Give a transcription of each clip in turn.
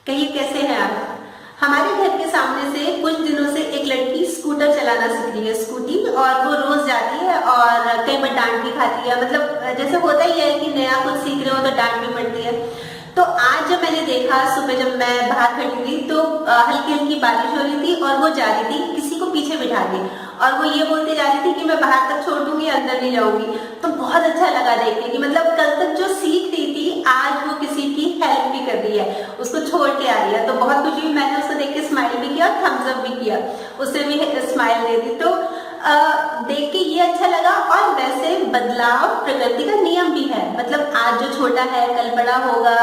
कहिए कैसे हैं आप। हमारे घर के सामने से कुछ दिनों से एक लड़की स्कूटर चलाना सीख रही है, स्कूटी, और वो रोज जाती है और कई बार डांट भी खाती है। मतलब जैसे होता ही है कि नया कुछ सीख रहे हो तो डांट भी पड़ती है। तो आज जब मैंने देखा, सुबह जब मैं बाहर खड़ी हुई तो हल्की हल्की बारिश हो रही थी और वो जा रही थी किसी को पीछे बिठा के, और वो ये बोलते जा रही थी कि मैं बाहर तक छोड़ दूंगी, अंदर नहीं जाऊंगी। तो बहुत अच्छा लगा देख के कि मतलब कल तक जो सीख रही थी आज वो किसी की हेल्प भी कर रही है, उसको छोड़ के आ रही है। तो बहुत खुशी हुई, मैंने उसको देख के स्माइल भी किया और थम्स अप भी किया, उससे भी स्माइल दे दी। तो देख के ये अच्छा लगा। और वैसे बदलाव प्रकृति का नियम भी है। मतलब आज जो छोटा है कल बड़ा होगा।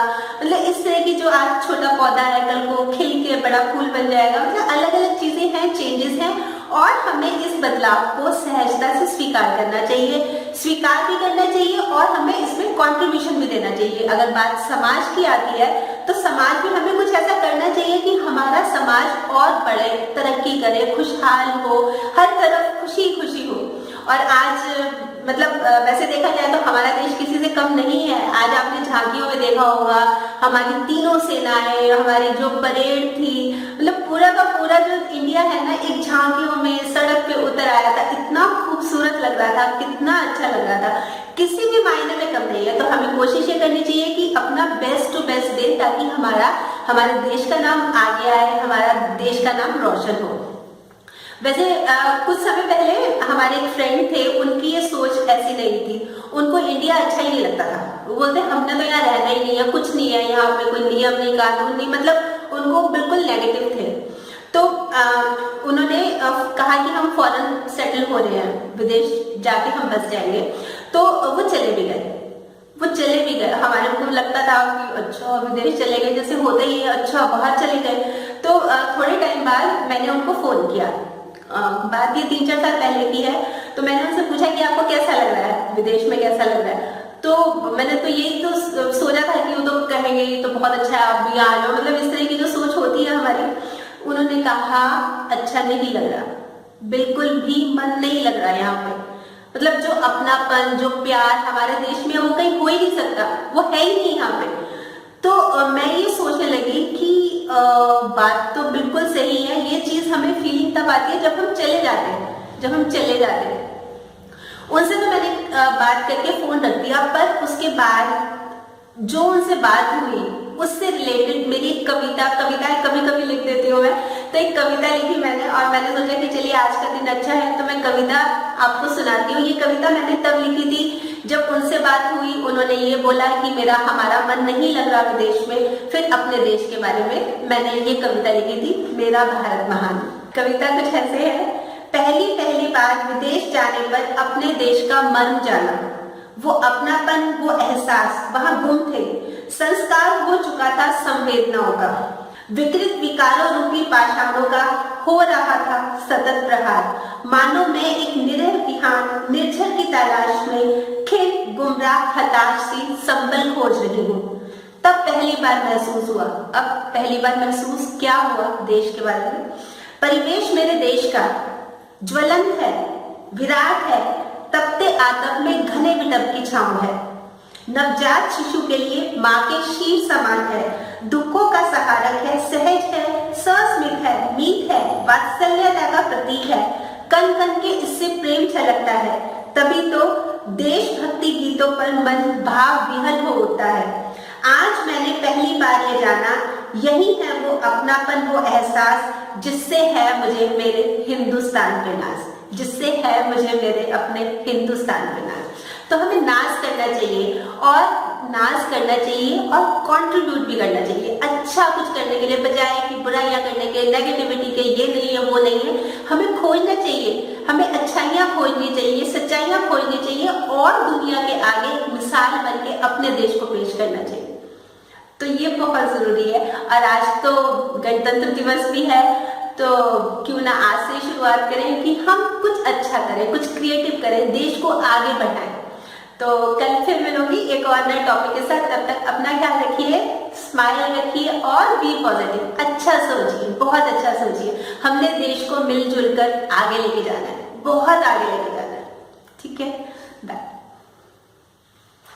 मतलब इस तरह की जो आज छोटा पौधा है कल को खिल के बड़ा फूल बन जाएगा। मतलब अलग अलग चीजें हैं, चेंजेस हैं, और हमें इस बदलाव को सहजता से स्वीकार करना चाहिए, स्वीकार भी करना चाहिए और हमें इसमें कंट्रीब्यूशन भी देना चाहिए। अगर बात समाज की आती है तो समाज में हमें कुछ ऐसा करना चाहिए कि हमारा समाज और बढ़े, तरक्की करे, खुशहाल हो, हर तरफ खुशी खुशी हो। और आज मतलब वैसे देखा जाए तो हमारा देश किसी से कम नहीं है। आज आपने झांकियों में देखा होगा हमारी तीनों सेनाएं, हमारी जो परेड थी, मतलब पूरा का पूरा जो इंडिया है ना, एक झांकियों में सड़क पे उतर आया था। इतना खूबसूरत लग रहा था, कितना अच्छा लग रहा था, किसी भी मायने में कम नहीं है। तो हमें कोशिश ये करनी चाहिए कि अपना बेस्ट टू बेस्ट दें, ताकि हमारे देश का नाम आगे आए, हमारा देश का नाम रोशन हो। वैसे कुछ समय पहले हमारे एक फ्रेंड थे, उनकी ये सोच ऐसी नहीं थी। उनको इंडिया अच्छा ही नहीं लगता था। वो बोलते हमने तो यहाँ रहना ही नहीं है, कुछ नहीं है यहाँ पे, कोई नियम नहीं, कानून नहीं। मतलब उनको बिल्कुल नेगेटिव थे। तो उन्होंने कहा कि हम फॉरेन सेटल हो रहे हैं, विदेश जाके हम बस जाएंगे। तो वो चले भी गए, हमारे को लगता था कि अच्छा विदेश चले गए, जैसे होता ही है, अच्छा बाहर चले गए। तो थोड़े टाइम बाद मैंने उनको फोन किया। बात ये 3-4 साल पहले की है। तो मैंने उनसे पूछा कि आपको कैसा लग रहा है, विदेश में कैसा लग रहा है। तो मैंने तो यही तो सोचा था कि वो तो कहेंगे ये तो बहुत अच्छा है, आप भी आ जाओ। मतलब इस तरह की जो सोच होती है हमारी। उन्होंने कहा अच्छा नहीं लग रहा, बिल्कुल भी मन नहीं लग रहा यहाँ पे। मतलब जो अपनापन, जो प्यार हमारे देश में, वो कहीं हो ही नहीं सकता, वो है ही नहीं यहाँ पे। तो मैं ये सोचने लगी कि बात तो बिल्कुल सही है। ये चीज हमें फीलिंग तब आती है जब हम चले जाते हैं। उनसे तो मैंने बात करके फोन रख दिया, पर उसके बाद जो उनसे बात हुई उससे रिलेटेड मेरी एक कविताएं कभी कभी लिख देती हूँ मैं। तो एक कविता लिखी मैंने, और मैंने सोचा कि चलिए आज का दिन अच्छा है तो मैं कविता आपको सुनाती हूँ। ये कविता मैंने तब लिखी थी जब उनसे बात हुई। उन्होंने ये बोला कि हमारा मन नहीं लग रहा विदेश में। फिर अपने देश के बारे में मैंने ये कविता लिखी थी, मेरा भारत महान। कविता कुछ ऐसे है। पहली बार विदेश जाने पर अपने देश का मर्म जाना, वो अपनापन, वो एहसास वहां गुम थे। संस्कार हो चुका था संवेदनाओं का, विकृत विकारों रूपी पाषाणों का हो रहा था सतत प्रहार। मानो मैं एक निरह विहान निर्झर की तलाश में खिन गुमराह हताश सी संबल खोज रही हूँ। तब पहली बार महसूस हुआ। अब पहली बार महसूस क्या हुआ देश के बारे में। परिवेश मेरे देश का ज्वलंत है, विराट है, तपते आतप में घने विटप की छांव है। नवजात शिशु के लिए माँ के शीर समान है, दुखों का सहारक है, सहज है, सस्मित है, मीत है, वात्सल्यता का प्रतीक है। कन कन के इससे प्रेम छलकता है, तभी तो देशभक्ति गीतों पर मन भाव विहल हो उठता है। आज मैंने पहली बार ये जाना, यही है वो अपनापन, वो एहसास जिससे है मुझे मेरे हिंदुस्तान पे नाज, जिससे है मुझे मेरे अपने हिंदुस्तान पे नाज। तो हमें नाज करना चाहिए और कंट्रीब्यूट भी करना चाहिए अच्छा कुछ करने के लिए, बजाय कि बुराइयां करने के, नेगेटिविटी के, ये नहीं है वो नहीं है। हमें खोजना चाहिए, हमें अच्छाइयां खोजनी चाहिए, सच्चाइयां खोजनी चाहिए, और दुनिया के आगे मिसाल बन के अपने देश को पेश करना चाहिए। तो ये बहुत जरूरी है। और आज तो गणतंत्र दिवस भी है, तो क्यों ना आज से शुरुआत करें कि हम कुछ अच्छा करें, कुछ क्रिएटिव करें, देश को आगे बढ़ाएं। तो कल फिर मिलूंगी एक और नए टॉपिक के साथ। तब तक अपना ख्याल रखिए, स्माइल रखिए और बी पॉजिटिव। अच्छा सोचिए, बहुत अच्छा सोचिए। हमने देश को मिलजुल कर आगे लेके जाना है, बहुत आगे लेके जाना है। ठीक है।